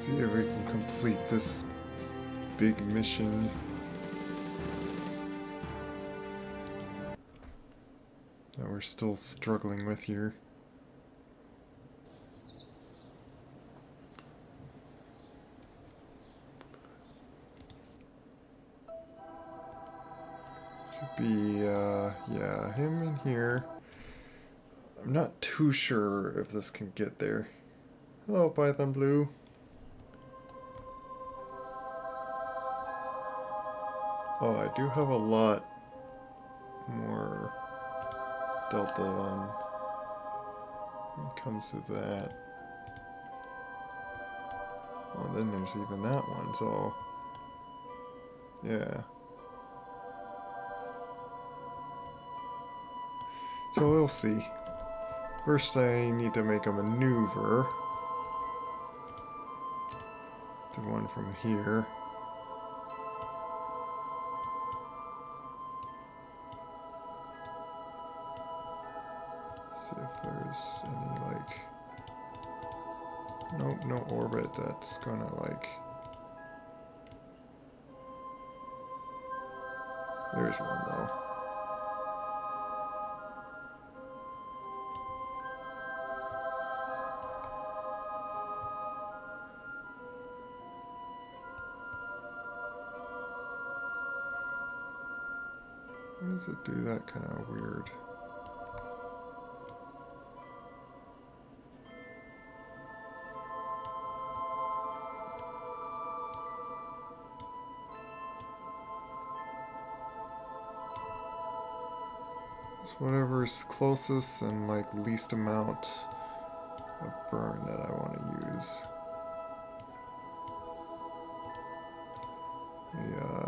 See if we can complete this big mission. That we're still struggling with here. Should be, yeah, him in here. I'm not too sure if this can get there. Hello, Python Blue. Oh, I do have a lot more delta on when it comes to that. Well, then there's even that one, so yeah. So we'll see. First I need to make a maneuver. Do one from here. See if there's any, like... Nope, no orbit that's gonna, like... There's one, though. Why does it do that kind of weird? Whatever's closest and like least amount of burn that I want to use.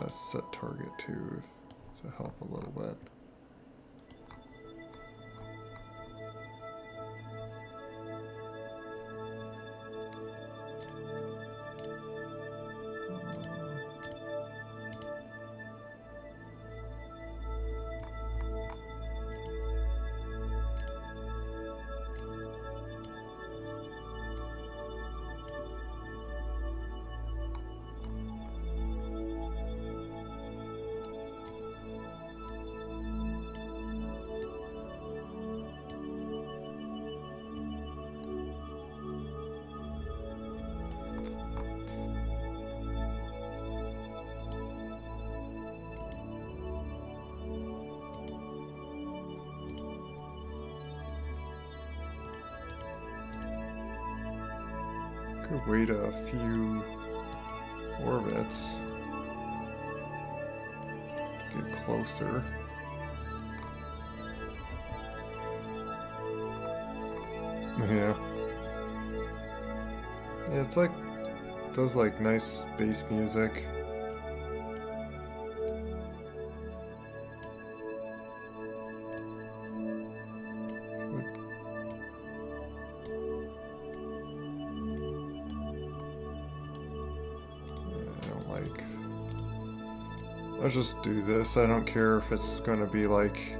The set target too to help a little bit. Could wait a few orbits to get closer. Yeah. Yeah, it's like, does like nice bass music. I'll just do this. I don't care if it's gonna be like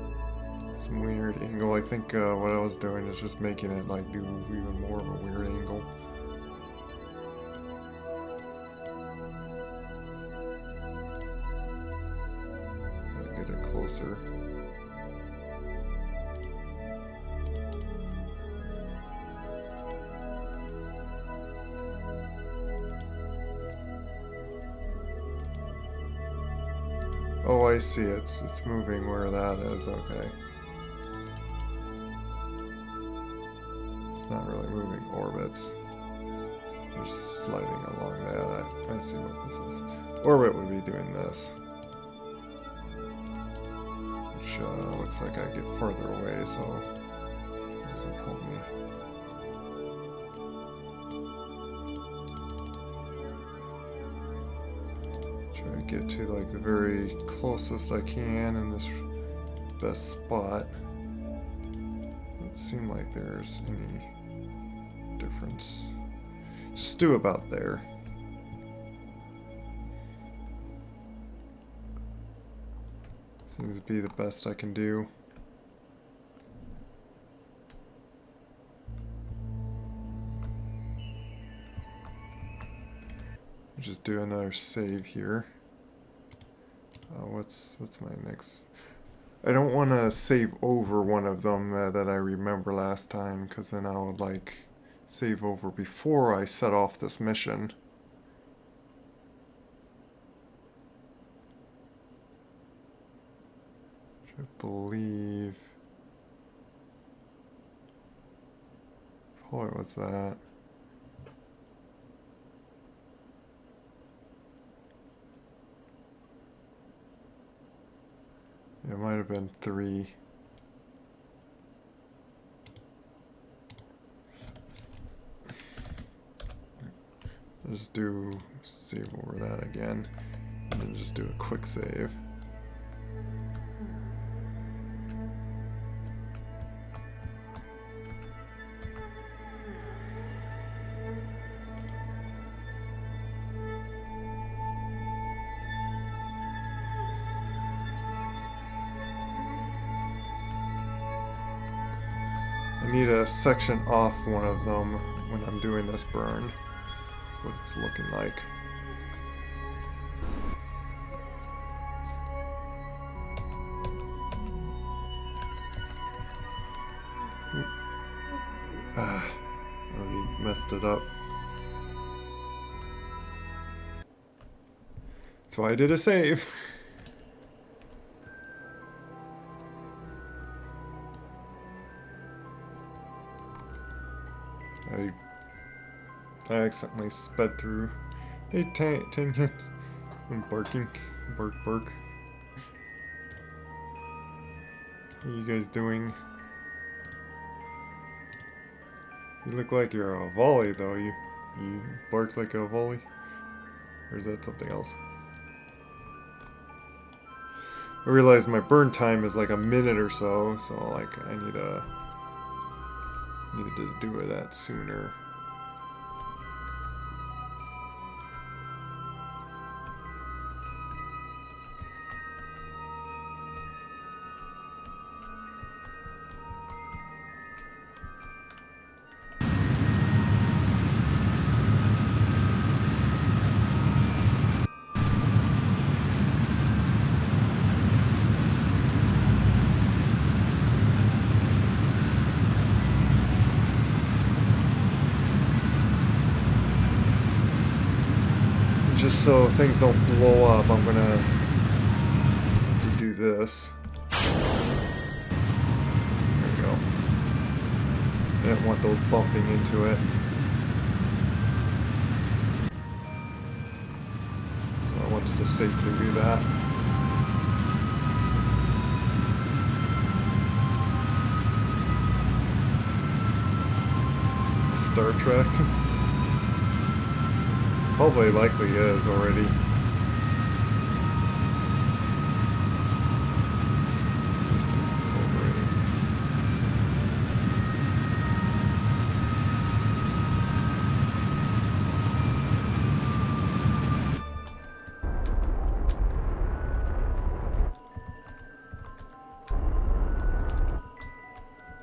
some weird angle. I think what I was doing is just making it like do even more of a weird angle. Get it closer. Oh, I see. It's moving where that is. Okay. It's not really moving orbits. Just sliding along that. I see what this is. Orbit would be doing this. Which looks like I get farther away, so it doesn't help me. Get to like the very closest I can in this best spot. Doesn't seem like there's any difference. Just do about there. Seems to be the best I can do. Just do another save here. What's my next? I don't want to save over one of them that I remember last time, because then I would like save over before I set off this mission. I believe probably was that. It might have been 3. Just do save over that again, and then just do a quick save. I need to section off one of them when I'm doing this burn. That's what it's looking like. Already messed it up. That's why I did a save. I accidentally sped through. Hey, Tanyan. I'm barking. Bark, bark. How are you guys doing? You look like you're a volley, though. You bark like a volley? Or is that something else? I realize my burn time is like a minute or so, so like I needed to do that sooner. Just so things don't blow up, I'm gonna have to do this. There we go. I didn't want those bumping into it. So I wanted to safely do that. Star Trek. Probably likely is already.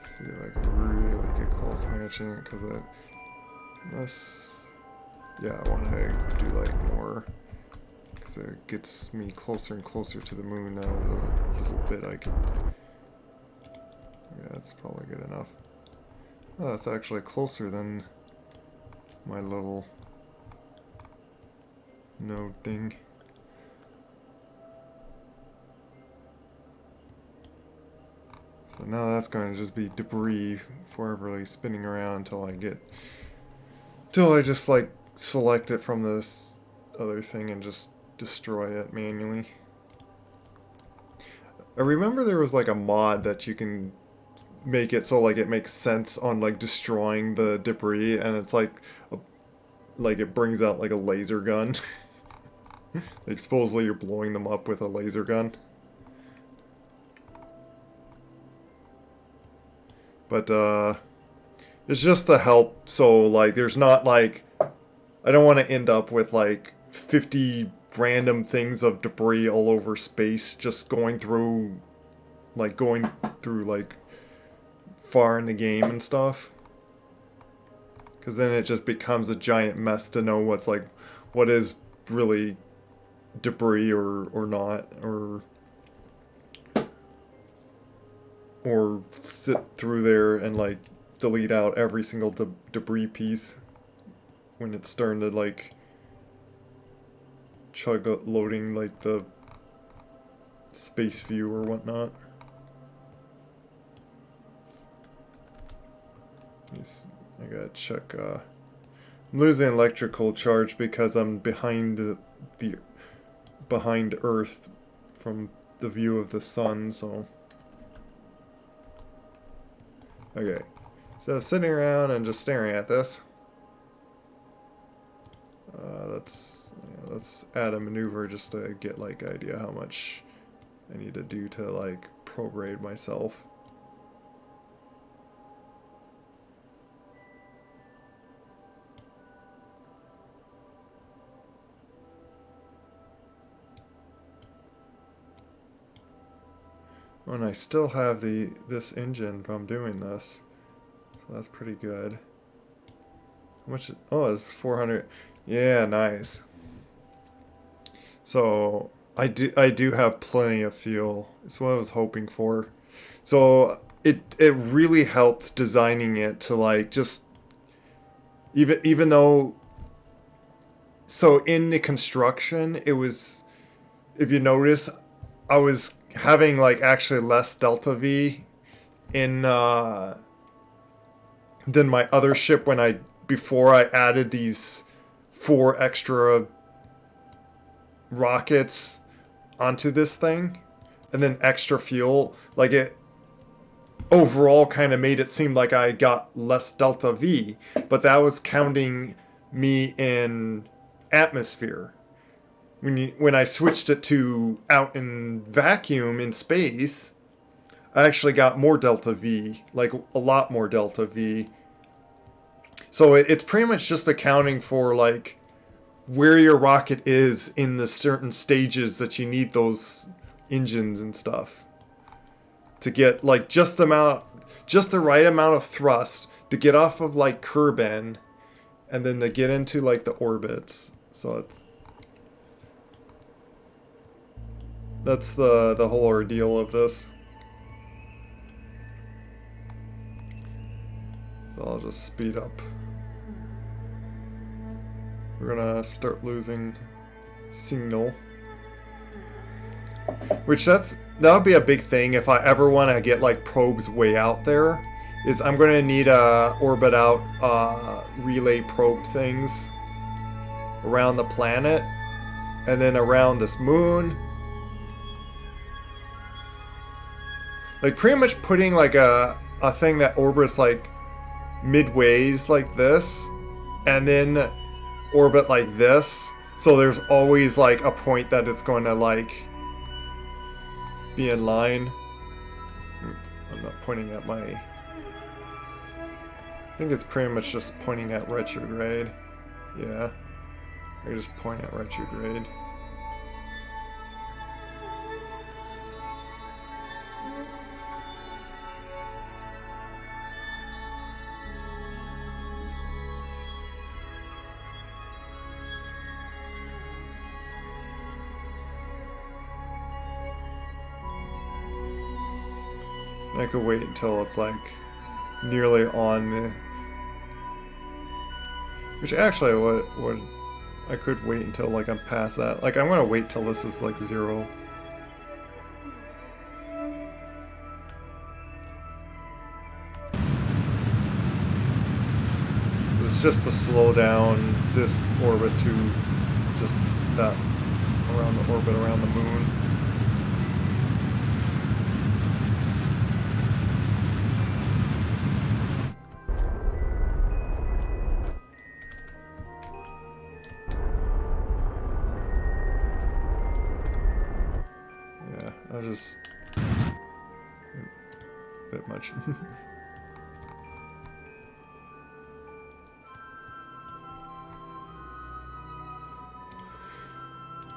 See if I can really get close matching it, because unless. Yeah, I want to do like more, because it gets me closer and closer to the moon now, the little bit I can. Yeah, that's probably good enough. Oh, that's actually closer than my little node thing. So now that's going to just be debris forever spinning around until I just like select it from this other thing and just destroy it manually. I remember there was like a mod that you can make it so like it makes sense on like destroying the debris, and it's like it brings out like a laser gun. Like supposedly you're blowing them up with a laser gun. But it's just to help, so like there's not like, I don't want to end up with like 50 random things of debris all over space just going through like far in the game and stuff. Because then it just becomes a giant mess to know what is really debris or not, or sit through there and like delete out every single debris piece when it's starting to like chug loading like the space view or whatnot. I gotta check. I'm losing electrical charge because I'm behind the behind Earth from the view of the sun. So okay, so sitting around and just staring at this. Let's add a maneuver just to get like idea how much I need to do to like prograde myself. Oh, and I still have this engine from doing this, so that's pretty good. How much? Oh, it's 400. Yeah, nice. So I do have plenty of fuel. It's what I was hoping for. So it really helped designing it to like just even though. So in the construction, it was, if you notice, I was having like actually less delta V in than my other ship when before I added these 4 extra rockets onto this thing and then extra fuel. Like it overall kind of made it seem like I got less delta V, but that was counting me in atmosphere. When I switched it to out in vacuum in space, I actually got more delta V, like a lot more delta V. So it's pretty much just accounting for like where your rocket is in the certain stages that you need those engines and stuff to get like just the right amount of thrust to get off of like Kerbin and then to get into like the orbits. So that's the whole ordeal of this. So I'll just speed up. We're gonna start losing signal. Which that'll be a big thing if I ever want to get like probes way out there. Is I'm gonna need orbit out relay probe things around the planet and then around this moon. Like pretty much putting like a thing that orbits like midways like this and then orbit like this, so there's always like a point that it's going to like be in line. I'm not pointing at my... I think it's pretty much just pointing at retrograde. Yeah, I just point at retrograde. I could wait until it's like nearly on the... Which actually would I could wait until like I'm past that. Like I'm gonna wait till this is like 0. It's just to slow down this orbit to just that around the orbit around the moon. I just... a bit much.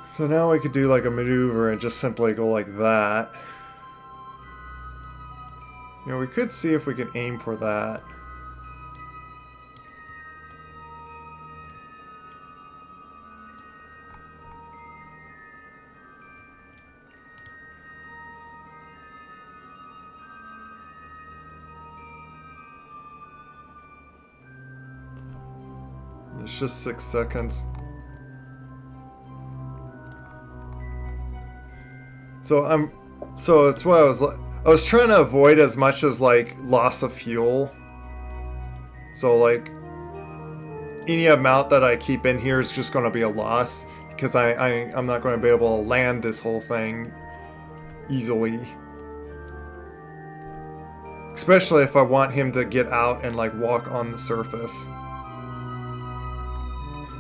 So now we could do like a maneuver and just simply go like that. You know, we could see if we can aim for that. It's just 6 seconds. So that's why I was trying to avoid as much as like loss of fuel. So like any amount that I keep in here is just going to be a loss because I'm not going to be able to land this whole thing easily. Especially if I want him to get out and like walk on the surface.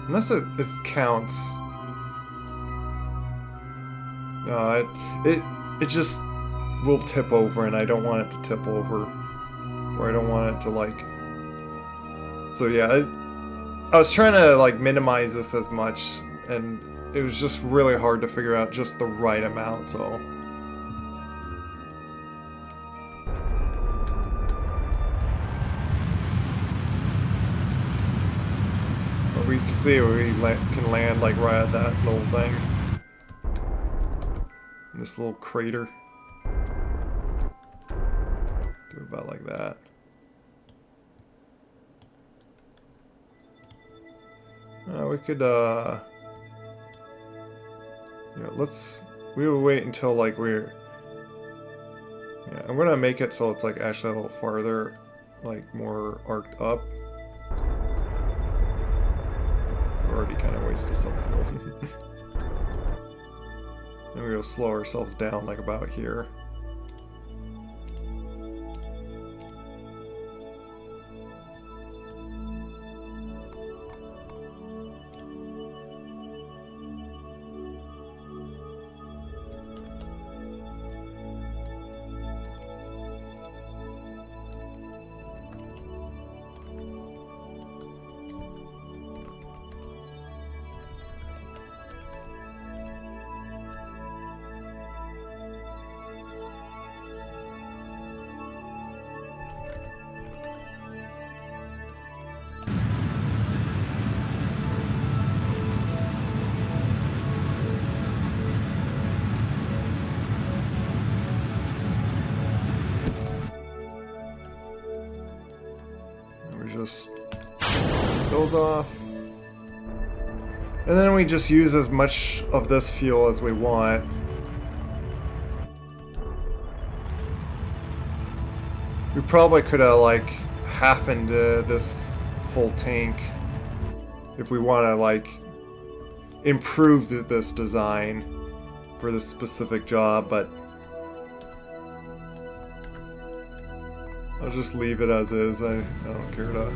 Unless it counts. No, it just will tip over, and I don't want it to tip over, or I don't want it to like. So yeah, I was trying to like minimize this as much, and it was just really hard to figure out just the right amount. So. We can see we can land like right at that little thing. This little crater. Do about like that. We could yeah, we'll wait until like we're, yeah, I'm gonna make it so it's like actually a little farther, like more arced up. Already kind of wasted some fuel. And we'll slow ourselves down like about here. Just those off, and then we just use as much of this fuel as we want. We probably could have like halvened this whole tank if we want to like improve this design for this specific job, but I'll just leave it as is. I don't care to.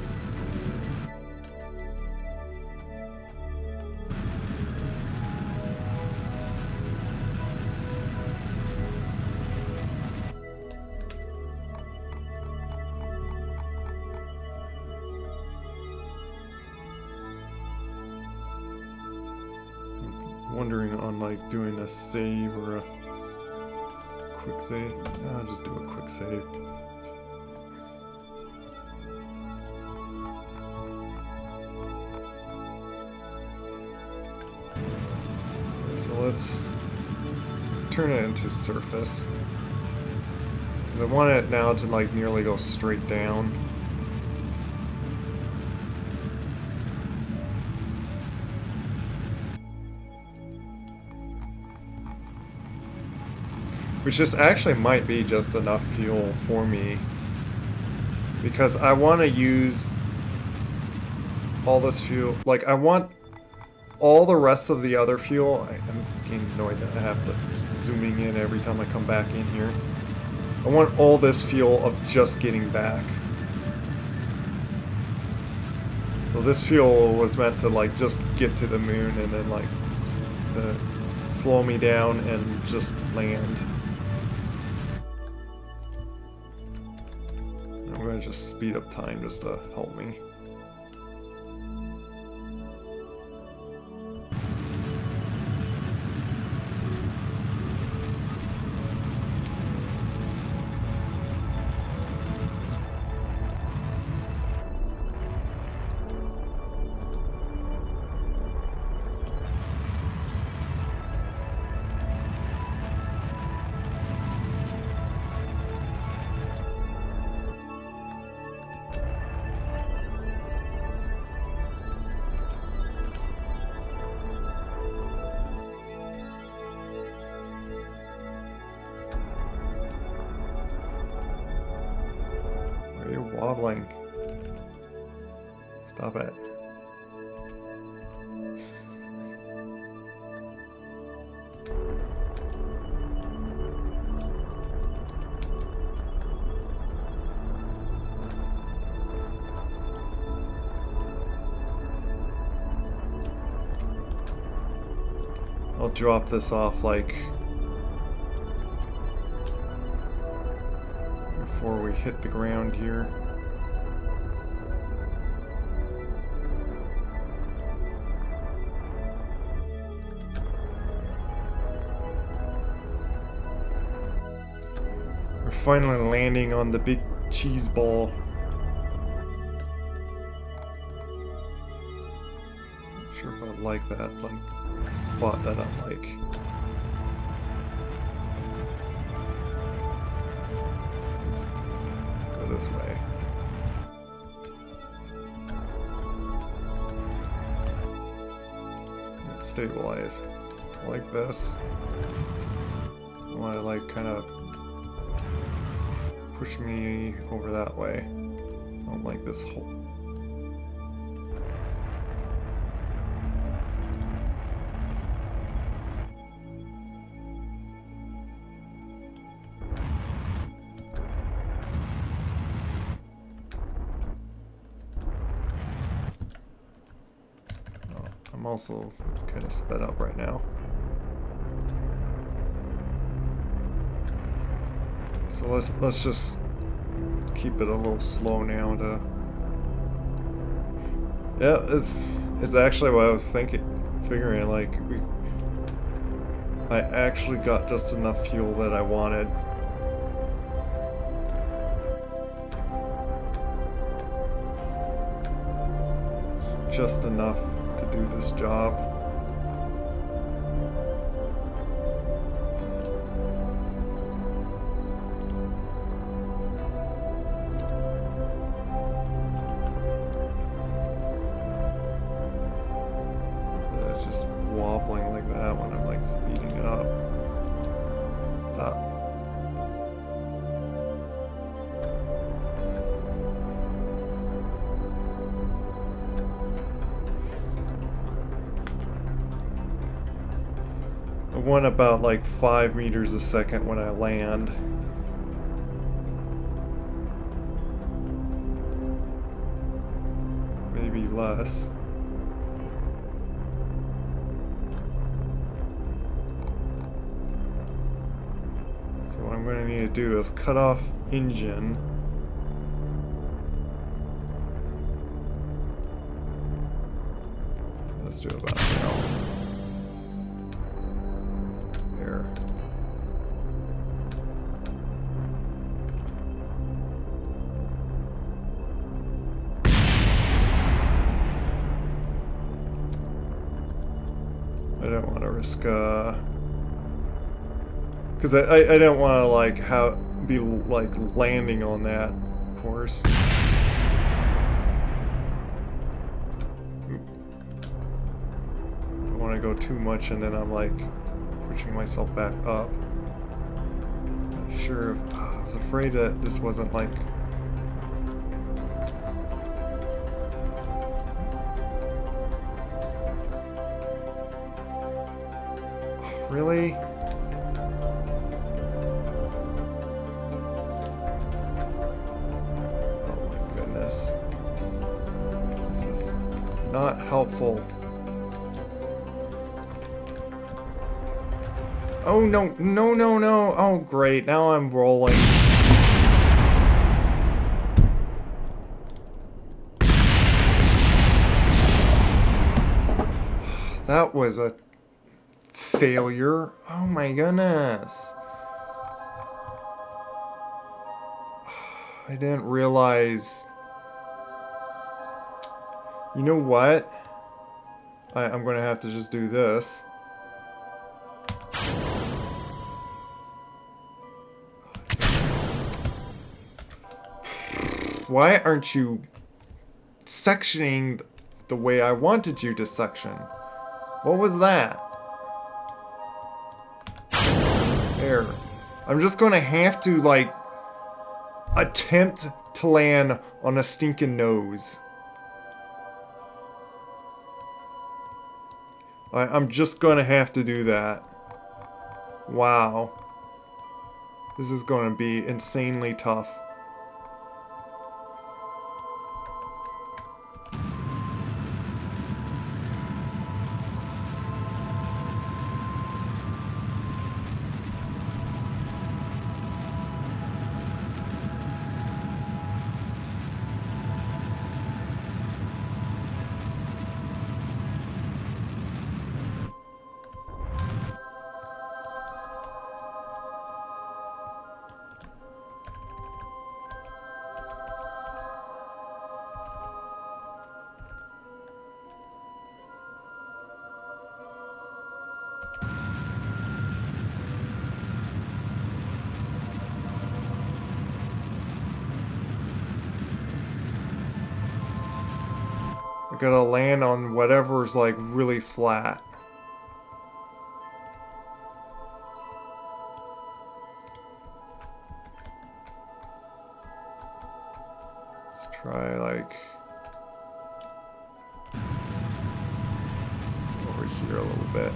I'm wondering on like doing a save or a quick save. I'll just do a quick save. Let's turn it into surface. 'Cause I want it now to like nearly go straight down. Which just actually might be just enough fuel for me. Because I want to use all this fuel. Like I want all the rest of the other fuel. I'm getting annoyed that I have to keep zooming in every time I come back in here. I want all this fuel of just getting back. So this fuel was meant to like just get to the moon and then like to slow me down and just land. I'm gonna just speed up time just to help me. wobbling. Stop it. I'll drop this off like before we hit the ground here. We're finally landing on the big cheese ball. Not sure if I like that spot that I'm like. Oops. Go this way. Let's stabilize. Like this. I want to like kind of push me over that way. I don't like this whole. I'm also kind of sped up right now. So let's just keep it a little slow now to. Yeah, it's actually what I was figuring like I actually got just enough fuel that I wanted. Just enough to do this job. It's just wobbling like that when I'm like speeding it up. Stop. I want about like 5 meters a second when I land. Maybe less. So what I'm going to need to do is cut off engine. Let's do about now. There. I don't want to risk because I don't want to like be like landing on that, of course. Don't want to go too much and then I'm like pushing myself back up. Not sure if I was afraid that this wasn't like. Really? Oh my goodness. This is not helpful. Oh no, no, no, no. Oh great, now I'm rolling. That was a failure. Oh my goodness. I didn't realize. You know what? I'm gonna have to just do this. Why aren't you sectioning the way I wanted you to section? What was that? There. I'm just gonna have to, like, attempt to to land on a stinking nose. I'm just gonna have to do that. Wow. This is gonna be insanely tough. I gotta land on whatever's like really flat. Let's try like over here a little bit.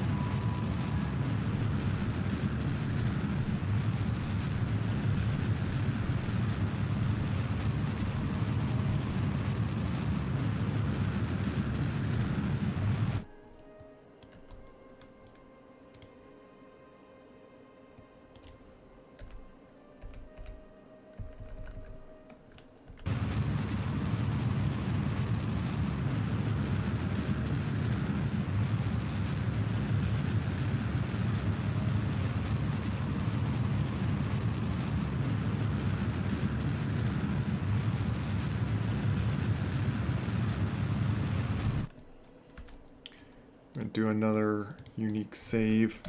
Do another unique save.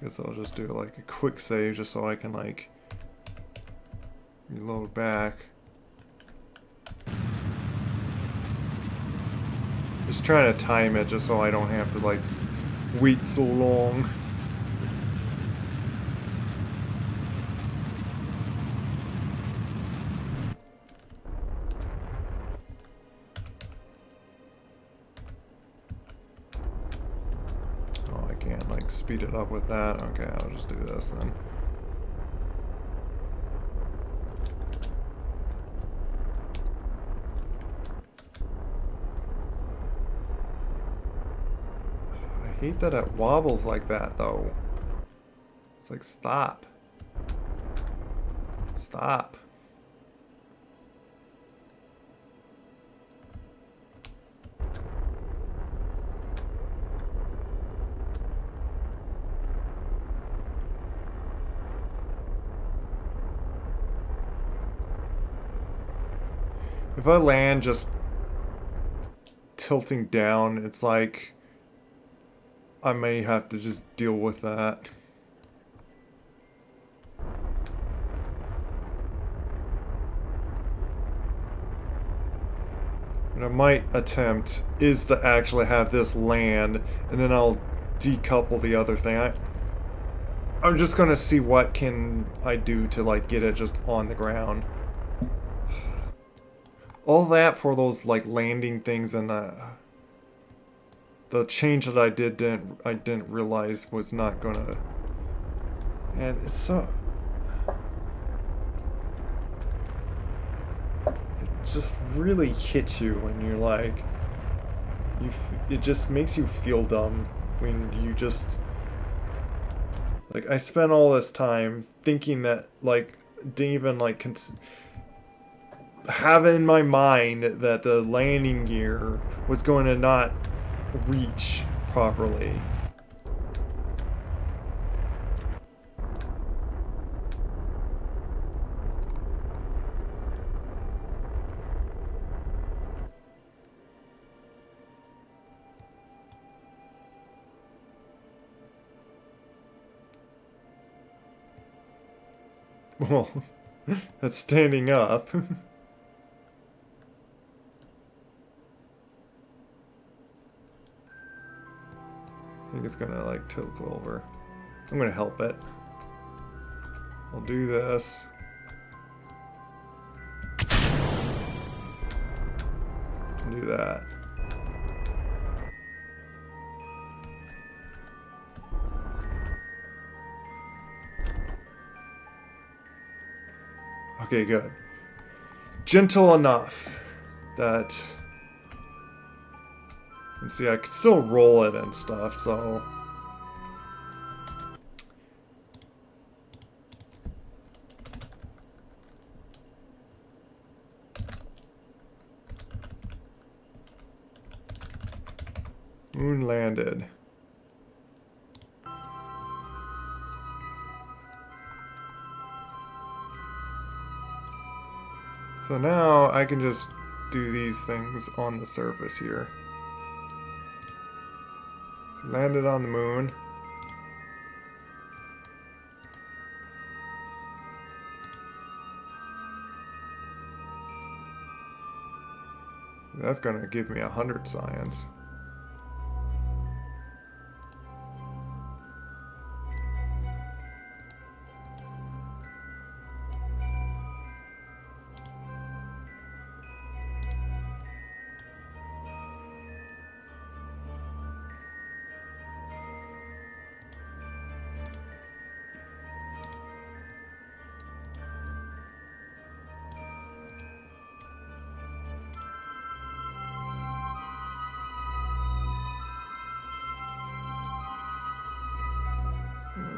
Guess I'll just do like a quick save just so I can like reload back. Just trying to time it just so I don't have to like wait so long. Oh, I can't like speed it up with that. Okay, I'll just do this then. I hate that it wobbles like that, though. It's like, stop. Stop. If I land just tilting down, it's like I may have to just deal with that. What I might attempt is to actually have this land, and then I'll decouple the other thing. I'm just gonna see what can I do to like get it just on the ground. All that for those like landing things, and the change that I didn't realize was not gonna. And it's so. It just really hits you when you're like. It just makes you feel dumb when you just. Like, I spent all this time thinking that, like, didn't even, like, have in my mind that the landing gear was going to not reach properly. Well, that's standing up. I think it's gonna like tilt over. I'm gonna help it. I'll do this. Do that. Okay, good. Gentle enough that... And see, I could still roll it and stuff, so... Moon landed. So now I can just do these things on the surface here. Landed on the moon. That's gonna give me 100 science.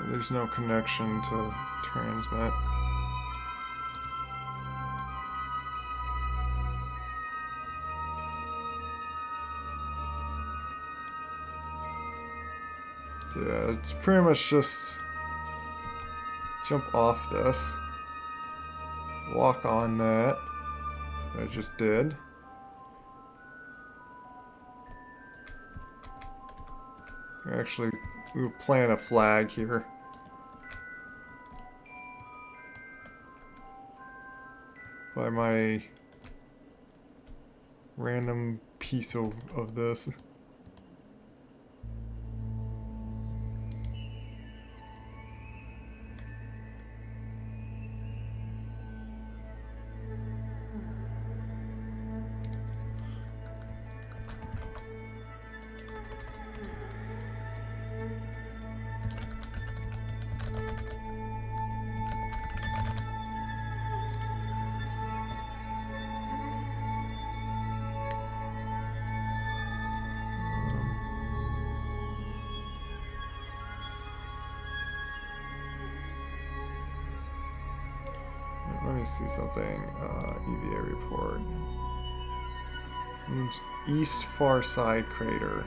There's no connection to transmit. So yeah, it's pretty much just jump off this, walk on that, I just did. Actually, we'll plant a flag here. By my random piece of this. Let me see something. EVA report. East far side crater.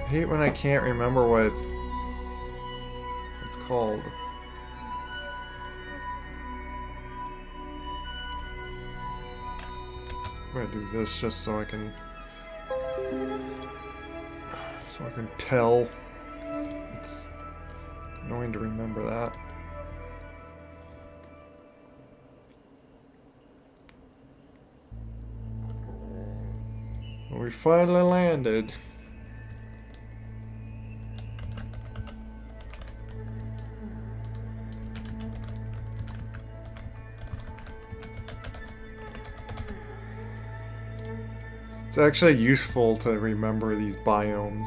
I hate when I can't remember what it's called. I'm gonna do this just so I can tell. It's annoying to remember that. We finally landed. It's actually useful to remember these biomes.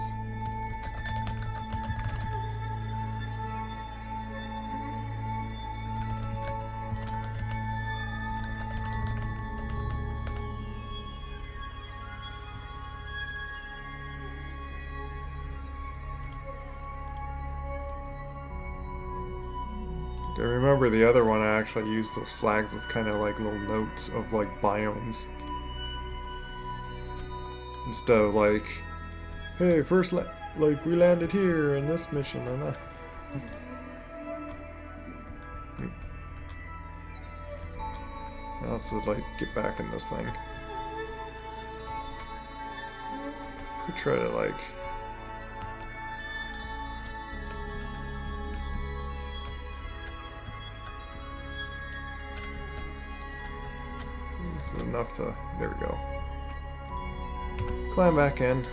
I remember the other one, I actually used those flags as kind of like little notes of like biomes. Instead of like, hey, first like we landed here in this mission and that. Now let's like get back in this thing. We try to like this is enough to, there we go. Climb back in.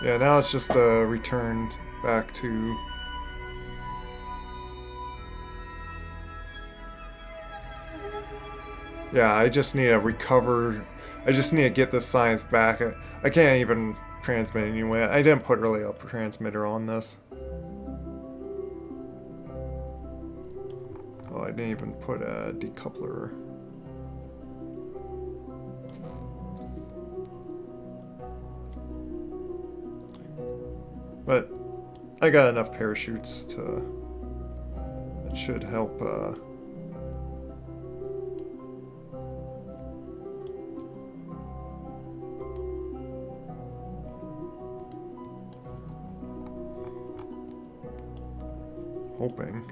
Yeah, now it's just a return back to yeah, I just need to recover. I just need to get this science back. I can't even transmit anyway. I didn't put really a transmitter on this. Oh, I didn't even put a decoupler. But I got enough parachutes to... It should help, hoping.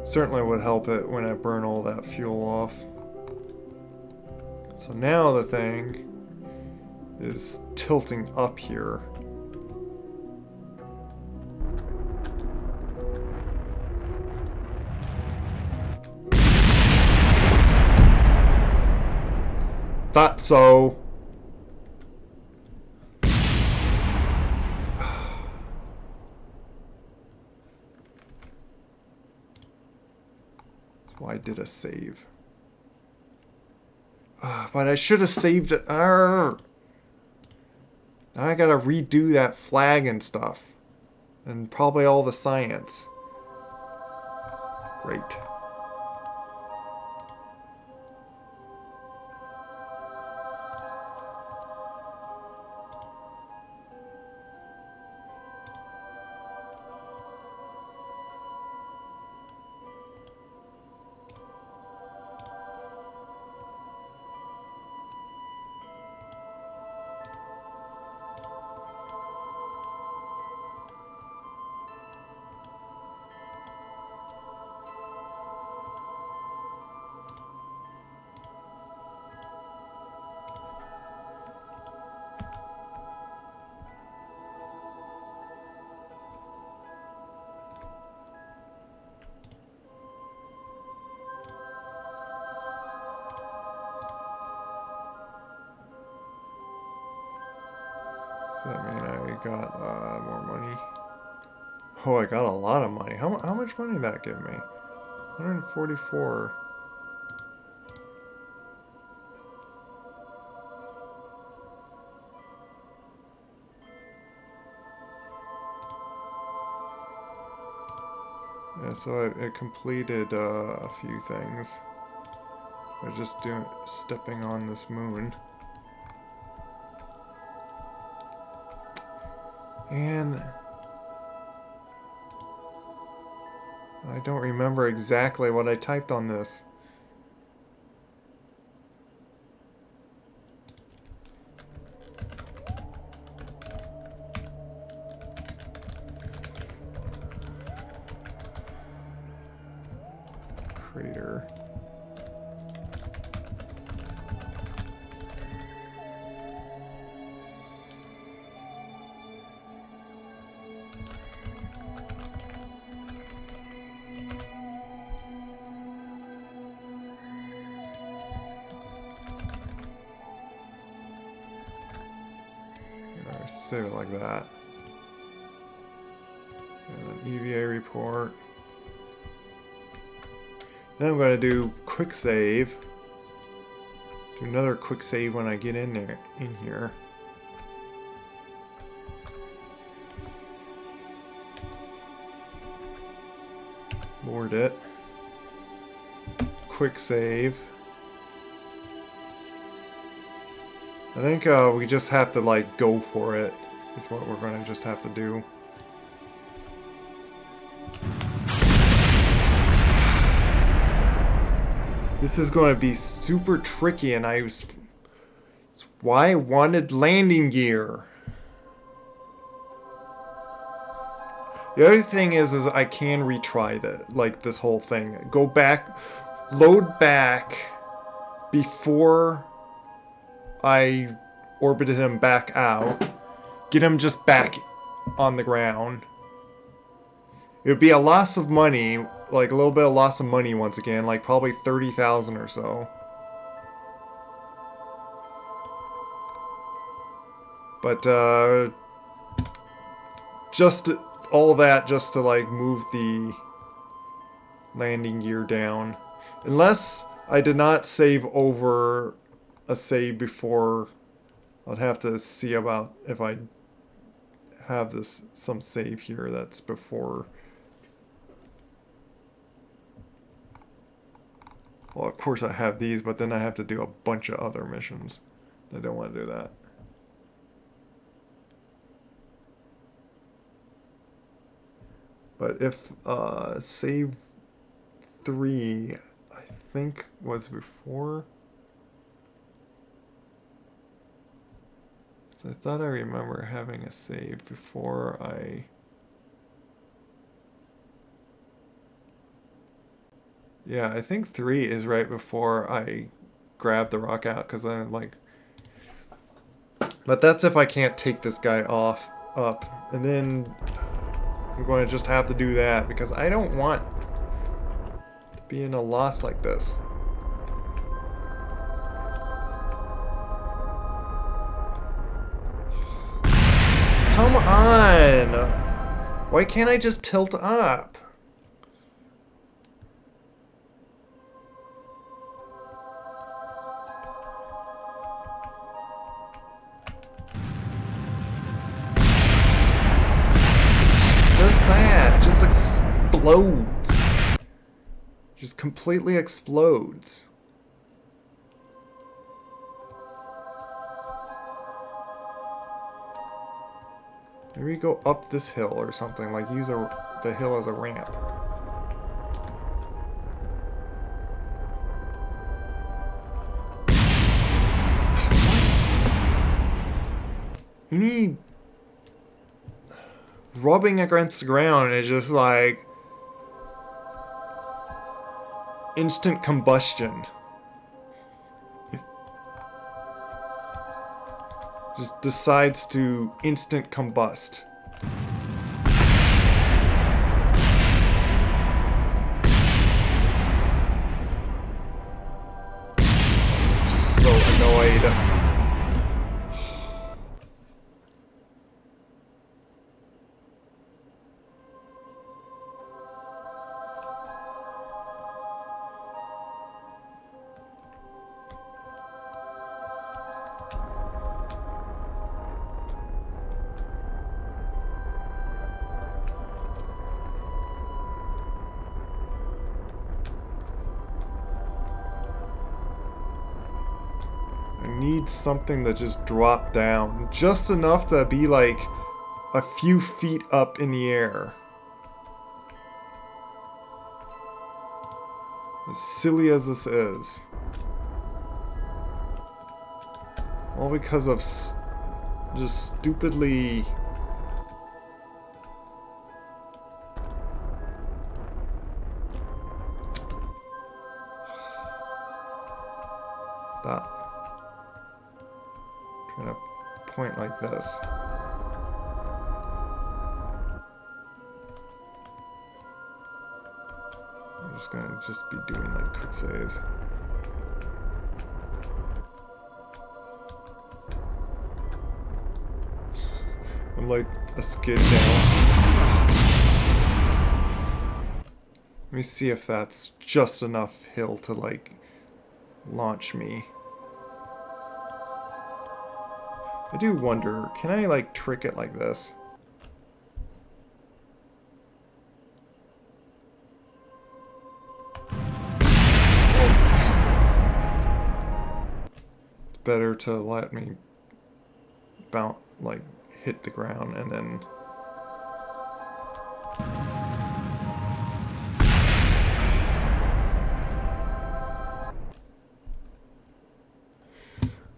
Certainly would help it when I burn all that fuel off. So now the thing is tilting up here. Thought so. That's why I did a save. But I should have saved it. Now I gotta redo that flag and stuff. And probably all the science. Great. Does that mean I got more money? Oh, I got a lot of money. How much money did that give me? 144. Yeah, so it completed a few things by just stepping on this moon. And I don't remember exactly what I typed on this. Crater. Save it like that. And an EVA report. Then I'm going to do quick save. Do another quick save when I get in here. Board it. Quick save. I think we just have to like go for it. Is what we're going to just have to do. This is going to be super tricky, and it's why I wanted landing gear. The other thing is I can retry this whole thing. Go back, load back before I orbited him back out. Get him just back on the ground. It would be a loss of money, like a little bit of loss of money once again, like probably 30,000 or so. But just all that just to like move the landing gear down. Unless I did not save over a save before, I'd have to see about if I have some save here that's before. Well, of course I have these, but then I have to do a bunch of other missions. I don't want to do that. But if save 3, I think was before. So I thought I remember having a save before I. Yeah, I think 3 is right before I grab the rock out, because I'm like. But that's if I can't take this guy up, and then I'm going to just have to do that because I don't want to be in a loss like this. Come on! Why can't I just tilt up? Explodes. Just completely explodes. Maybe go up this hill or something, like use the hill as a ramp. You need rubbing against the ground is just like instant combustion. Just decides to instant combust. Just so annoyed. Need something that just dropped down just enough to be like a few feet up in the air. As silly as this is, all because of just stupidly stop. Trying to point like this. I'm just gonna be doing like quick saves. I'm like a skid now. Let me see if that's just enough hill to like launch me. I do wonder, can I like trick it like this? It's better to let me bounce, like hit the ground and then.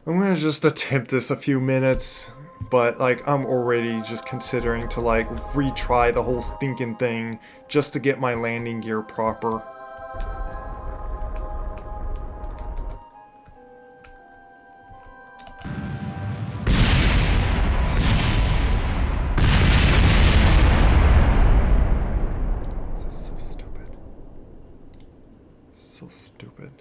I'm gonna just attempt this a few minutes, but like I'm already just considering to like retry the whole stinking thing just to get my landing gear proper. This is so stupid. So stupid.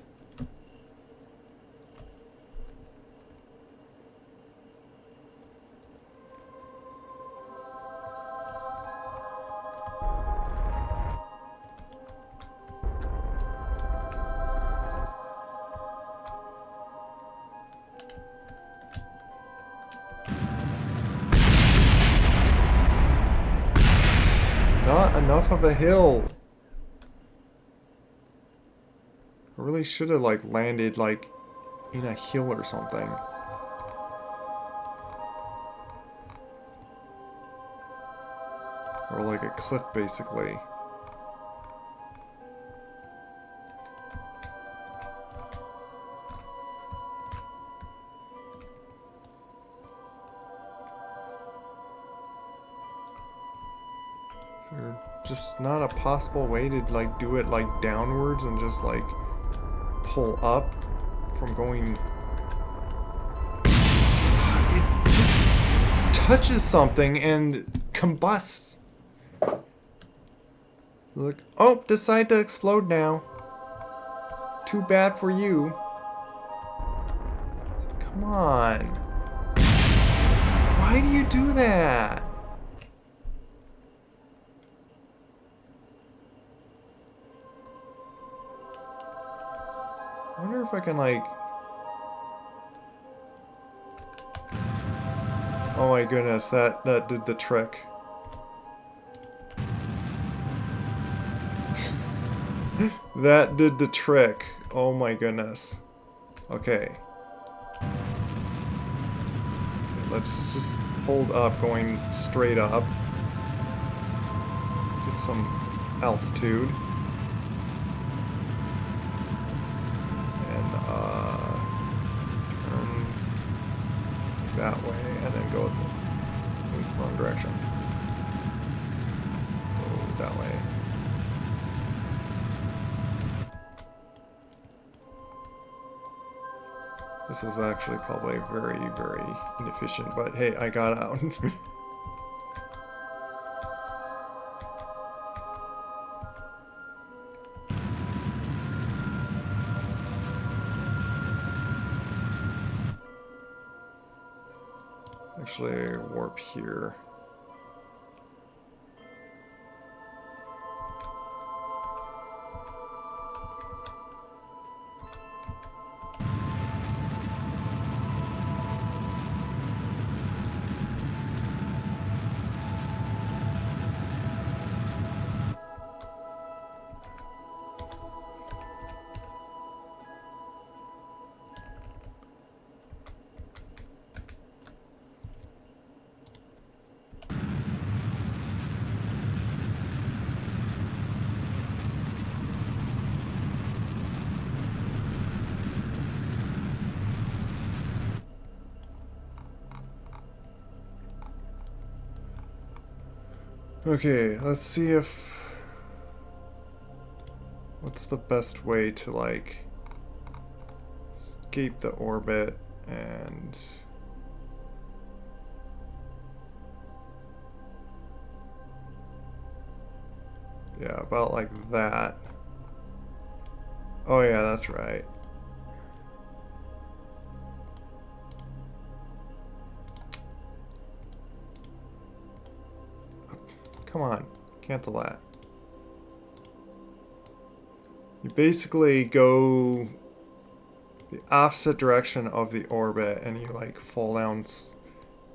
Not enough of a hill. I really should have like landed like in a hill or something. Or like a cliff basically. Is there just not a possible way to like do it like downwards and just like pull up from going? It just touches something and combusts. Look, oh, decide to explode now. Too bad for you. Come on. Why do you do that? I wonder if I can like... Oh my goodness, that did the trick. That did the trick. Oh my goodness. Okay. Let's just hold up, going straight up. Get some altitude. And turn that way, and then go the wrong direction. Go that way. This was actually probably very, very inefficient, but hey, I got out. Actually, warp here. Okay, let's see if... What's the best way to, like, escape the orbit and... Yeah, about like that. Oh yeah, that's right. Come on, cancel that. You basically go the opposite direction of the orbit and you like fall down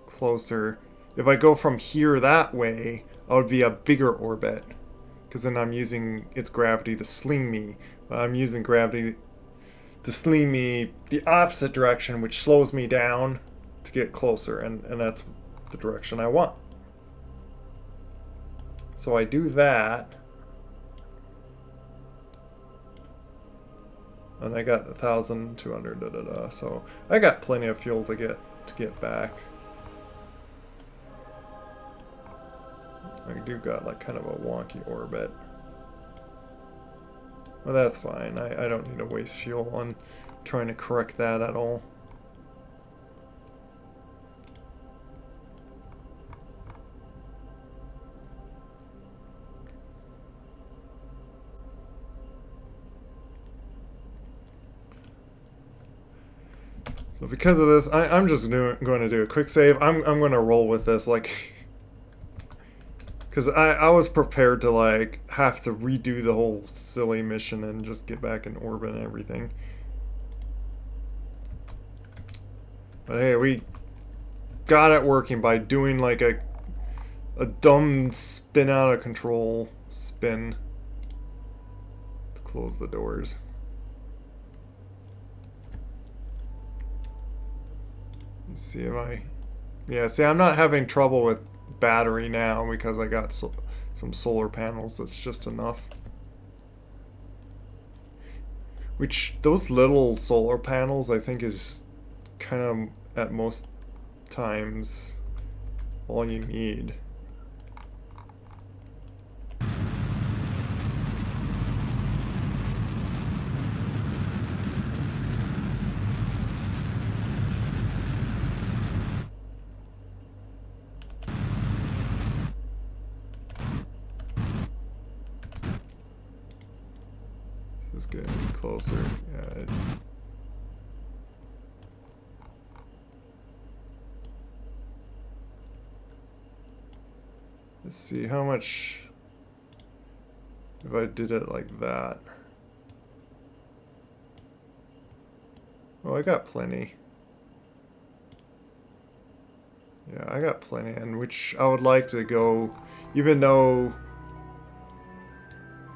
closer. If I go from here that way, I would be a bigger orbit. Because then I'm using its gravity to sling me. I'm using gravity to sling me the opposite direction, which slows me down to get closer. And that's the direction I want. So I do that. And I got 1,200, da da da. So I got plenty of fuel to get back. I do got like kind of a wonky orbit. Well, that's fine. I don't need to waste fuel on trying to correct that at all. So because of this, I'm just going to do a quick save. I'm going to roll with this, like, because I was prepared to like have to redo the whole silly mission and just get back in orbit and everything. But hey, we got it working by doing like a dumb spin out of control spin to close the doors. Let's see if yeah, see, I'm not having trouble with battery now because I got some solar panels. That's just enough. Which, those little solar panels, I think, is kind of, at most times, all you need. This is getting closer. Yeah. Let's see how much if I did it like that. Oh, I got plenty. Yeah, I got plenty, and which I would like to go, even though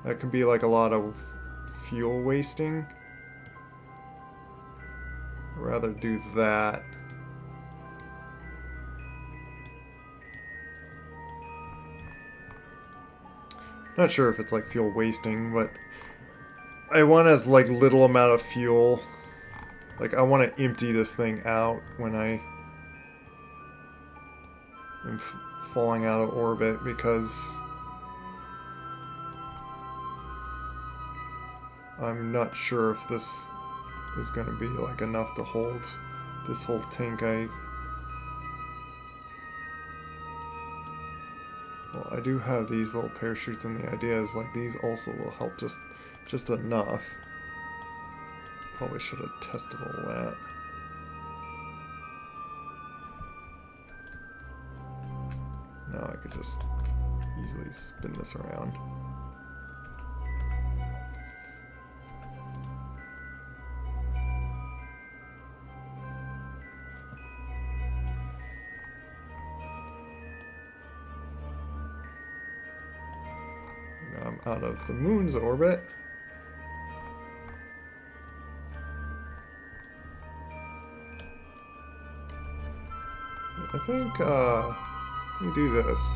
that can be like a lot of fuel wasting. I'd rather do that. Not sure if it's like fuel wasting, but I want as like little amount of fuel. Like I want to empty this thing out when I am falling out of orbit, because I'm not sure if this is going to be like enough to hold this whole tank. Well, I do have these little parachutes, and the idea is like these also will help just enough. Probably should have tested all that. Now I could just easily spin this around. Now I'm out of the moon's orbit. I think, let me do this.